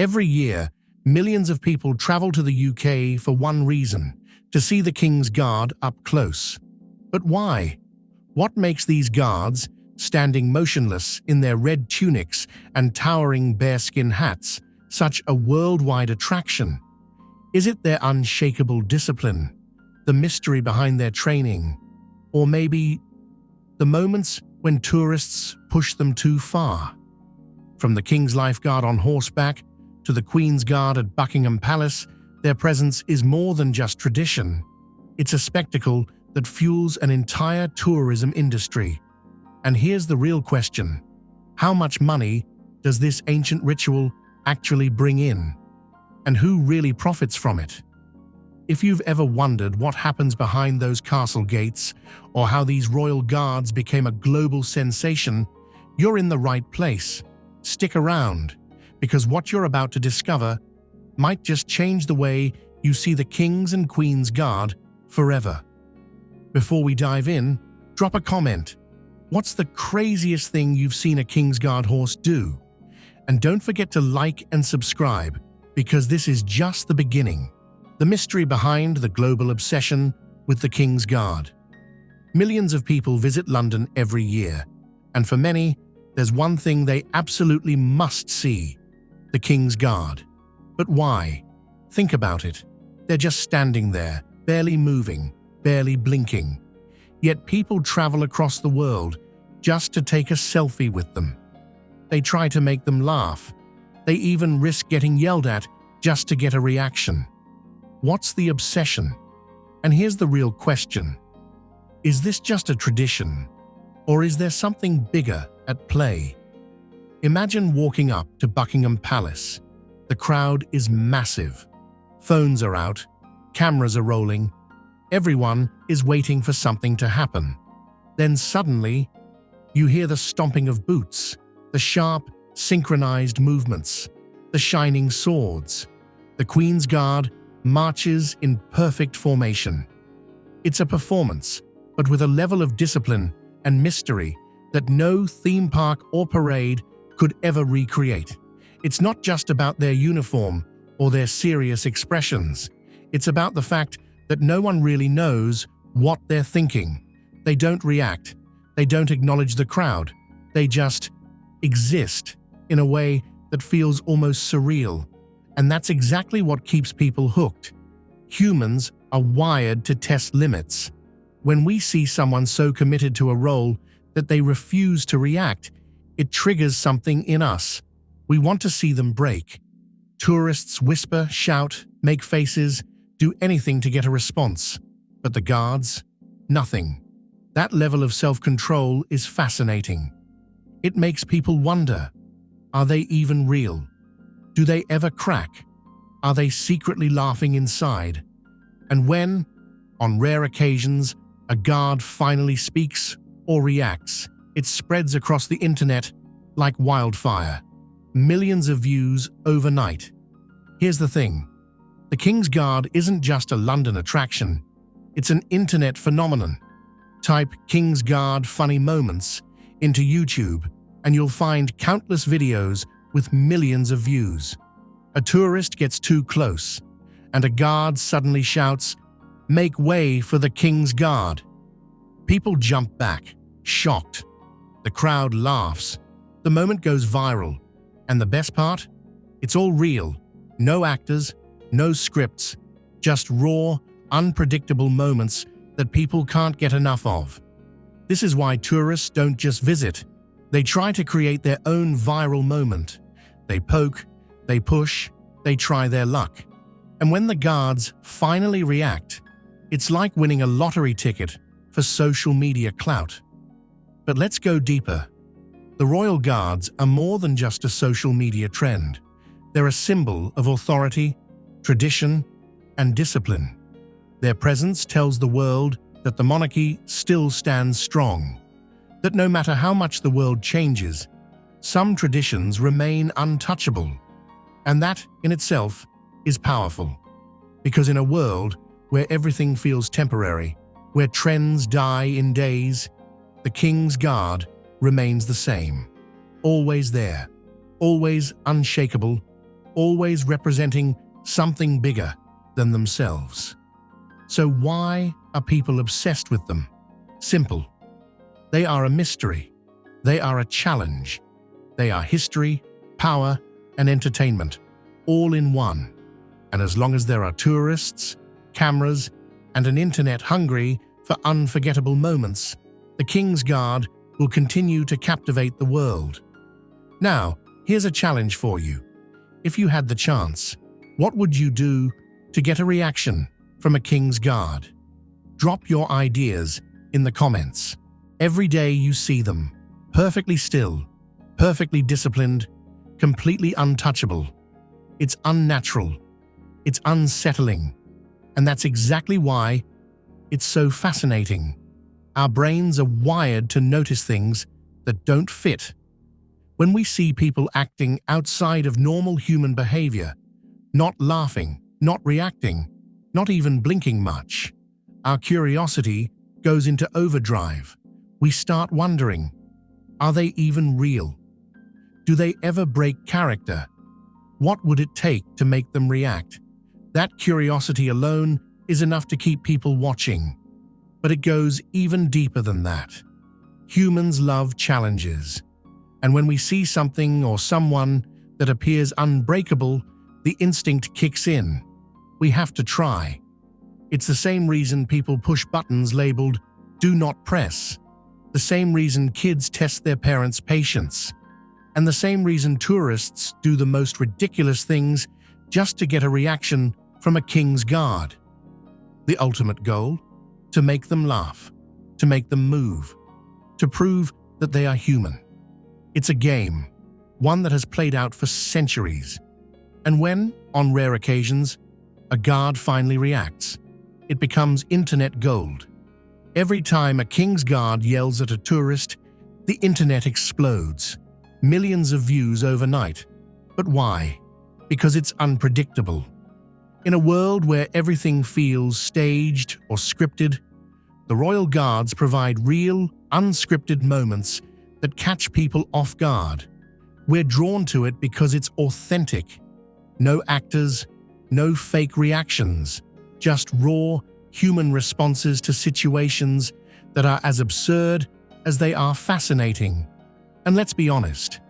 Every year, millions of people travel to the UK for one reason: to see the King's Guard up close. But why? What makes these guards, standing motionless in their red tunics and towering bearskin hats, such a worldwide attraction? Is it their unshakable discipline, the mystery behind their training, or maybe the moments when tourists push them too far? From the King's Lifeguard on horseback to the Queen's Guard at Buckingham Palace, their presence is more than just tradition. It's a spectacle that fuels an entire tourism industry. And here's the real question: how much money does this ancient ritual actually bring in? And who really profits from it? If you've ever wondered what happens behind those castle gates, or how these royal guards became a global sensation, you're in the right place. Stick around, because what you're about to discover might just change the way you see the King's and Queen's Guard forever. Before we dive in, drop a comment. What's the craziest thing you've seen a King's Guard horse do? And don't forget to like and subscribe, because this is just the beginning. The mystery behind the global obsession with the King's Guard. Millions of people visit London every year, and for many, there's one thing they absolutely must see: the King's Guard. But why? Think about it. They're just standing there, barely moving, barely blinking. Yet people travel across the world just to take a selfie with them. They try to make them laugh. They even risk getting yelled at just to get a reaction. What's the obsession? And here's the real question: is this just a tradition, or is there something bigger at play? Imagine walking up to Buckingham Palace. The crowd is massive. Phones are out, cameras are rolling. Everyone is waiting for something to happen. Then suddenly, you hear the stomping of boots, the sharp, synchronized movements, the shining swords. The Queen's Guard marches in perfect formation. It's a performance, but with a level of discipline and mystery that no theme park or parade could ever recreate. It's not just about their uniform or their serious expressions. It's about the fact that no one really knows what they're thinking. They don't react. They don't acknowledge the crowd. They just exist in a way that feels almost surreal. And that's exactly what keeps people hooked. Humans are wired to test limits. When we see someone so committed to a role that they refuse to react, it triggers something in us. We want to see them break. Tourists whisper, shout, make faces, do anything to get a response. But the guards? Nothing. That level of self-control is fascinating. It makes people wonder, are they even real? Do they ever crack? Are they secretly laughing inside? And when, on rare occasions, a guard finally speaks or reacts, it spreads across the internet like wildfire. Millions of views overnight. Here's the thing: the King's Guard isn't just a London attraction, it's an internet phenomenon. Type King's Guard funny moments into YouTube and you'll find countless videos with millions of views. A tourist gets too close, and a guard suddenly shouts, "Make way for the King's Guard." People jump back, shocked. The crowd laughs. The moment goes viral. And the best part? It's all real. No actors, no scripts, just raw, unpredictable moments that people can't get enough of. This is why tourists don't just visit. They try to create their own viral moment. They poke, they push, they try their luck. And when the guards finally react, it's like winning a lottery ticket for social media clout. But let's go deeper. The Royal Guards are more than just a social media trend. They're a symbol of authority, tradition, and discipline. Their presence tells the world that the monarchy still stands strong, that no matter how much the world changes, some traditions remain untouchable. And that, in itself, is powerful. Because in a world where everything feels temporary, where trends die in days, the King's Guard remains the same. Always there, always unshakable, always representing something bigger than themselves. So why are people obsessed with them? Simple. They are a mystery. They are a challenge. They are history, power, and entertainment, all in one. And as long as there are tourists, cameras, and an internet hungry for unforgettable moments, the King's Guard will continue to captivate the world. Now, here's a challenge for you. If you had the chance, what would you do to get a reaction from a King's Guard? Drop your ideas in the comments. Every day you see them, perfectly still, perfectly disciplined, completely untouchable. It's unnatural. It's unsettling. And that's exactly why it's so fascinating. Our brains are wired to notice things that don't fit. When we see people acting outside of normal human behavior, not laughing, not reacting, not even blinking much, our curiosity goes into overdrive. We start wondering, are they even real? Do they ever break character? What would it take to make them react? That curiosity alone is enough to keep people watching. But it goes even deeper than that. Humans love challenges. And when we see something or someone that appears unbreakable, the instinct kicks in. We have to try. It's the same reason people push buttons labeled "Do Not Press." The same reason kids test their parents' patience. And the same reason tourists do the most ridiculous things just to get a reaction from a King's Guard. The ultimate goal? To make them laugh, to make them move, to prove that they are human. It's a game, one that has played out for centuries. And when, on rare occasions, a guard finally reacts, it becomes internet gold. Every time a King's Guard yells at a tourist, the internet explodes. Millions of views overnight. But why? Because it's unpredictable. In a world where everything feels staged or scripted, the Royal Guards provide real, unscripted moments that catch people off guard. We're drawn to it because it's authentic. No actors, no fake reactions, just raw, human responses to situations that are as absurd as they are fascinating. And let's be honest,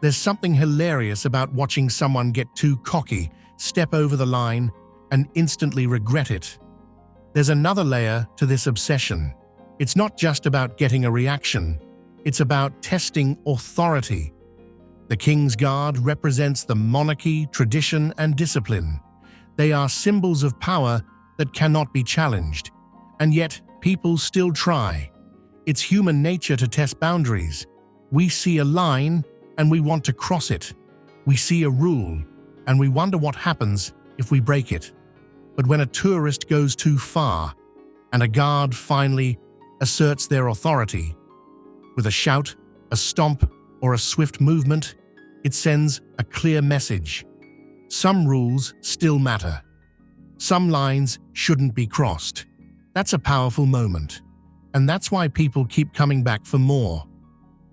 there's something hilarious about watching someone get too cocky, step over the line, and instantly regret it. There's another layer to this obsession. It's not just about getting a reaction, it's about testing authority. The King's Guard represents the monarchy, tradition, and discipline. They are symbols of power that cannot be challenged, and yet people still try. It's human nature to test boundaries. We see a line and we want to cross it. We see a rule and we wonder what happens if we break it. But when a tourist goes too far and a guard finally asserts their authority, with a shout, a stomp, or a swift movement, it sends a clear message. Some rules still matter. Some lines shouldn't be crossed. That's a powerful moment, and that's why people keep coming back for more.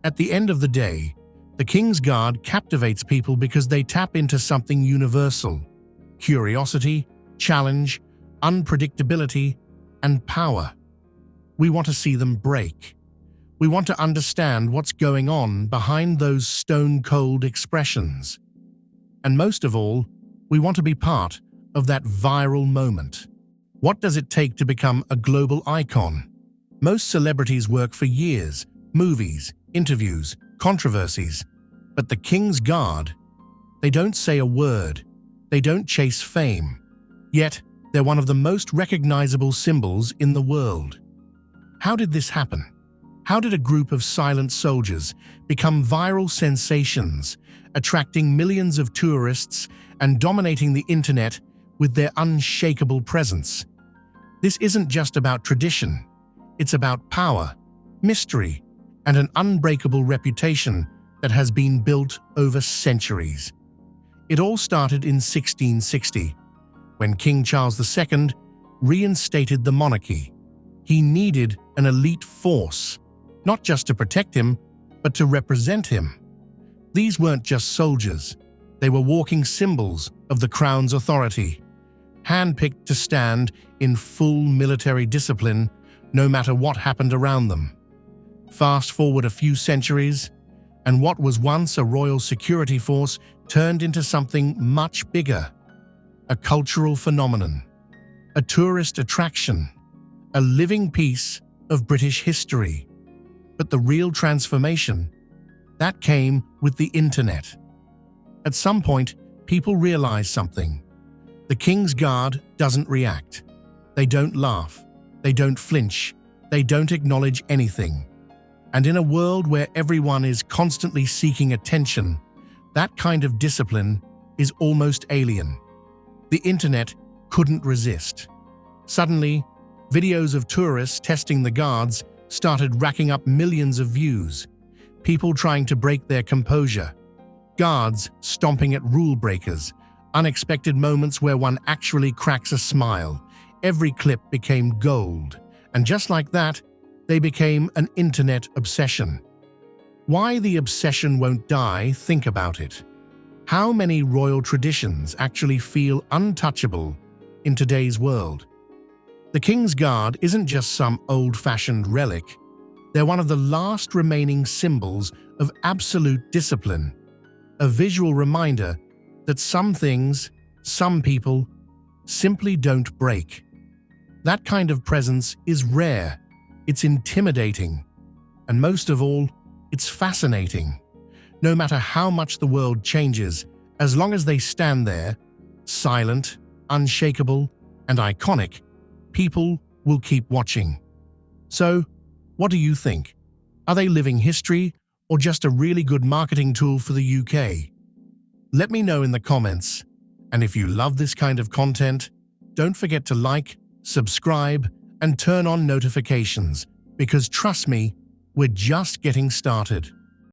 At the end of the day, the King's Guard captivates people because they tap into something universal: curiosity, challenge, unpredictability, and power. We want to see them break. We want to understand what's going on behind those stone-cold expressions. And most of all, we want to be part of that viral moment. What does it take to become a global icon? Most celebrities work for years, movies, interviews, controversies. But the King's Guard, they don't say a word. They don't chase fame. Yet, they're one of the most recognizable symbols in the world. How did this happen? How did a group of silent soldiers become viral sensations, attracting millions of tourists and dominating the internet with their unshakable presence? This isn't just about tradition. It's about power, mystery, and an unbreakable reputation that has been built over centuries. It all started in 1660, when King Charles II reinstated the monarchy. He needed an elite force, not just to protect him, but to represent him. These weren't just soldiers. They were walking symbols of the crown's authority, handpicked to stand in full military discipline no matter what happened around them. Fast forward a few centuries, and what was once a royal security force turned into something much bigger. A cultural phenomenon, a tourist attraction, a living piece of British history. But the real transformation, that came with the internet. At some point, people realized something. The King's Guard doesn't react. They don't laugh. They don't flinch. They don't acknowledge anything. And in a world where everyone is constantly seeking attention, that kind of discipline is almost alien. The internet couldn't resist. Suddenly, videos of tourists testing the guards started racking up millions of views. People trying to break their composure. Guards stomping at rule breakers. Unexpected moments where one actually cracks a smile. Every clip became gold. And just like that, they became an internet obsession. Why the obsession won't die, think about it. How many royal traditions actually feel untouchable in today's world? The King's Guard isn't just some old-fashioned relic. They're one of the last remaining symbols of absolute discipline. A visual reminder that some things, some people, simply don't break. That kind of presence is rare. It's intimidating, and most of all, it's fascinating. No matter how much the world changes, as long as they stand there, silent, unshakable, and iconic, people will keep watching. So, what do you think? Are they living history or just a really good marketing tool for the UK? Let me know in the comments. And if you love this kind of content, don't forget to like, subscribe, and turn on notifications, because trust me, we're just getting started.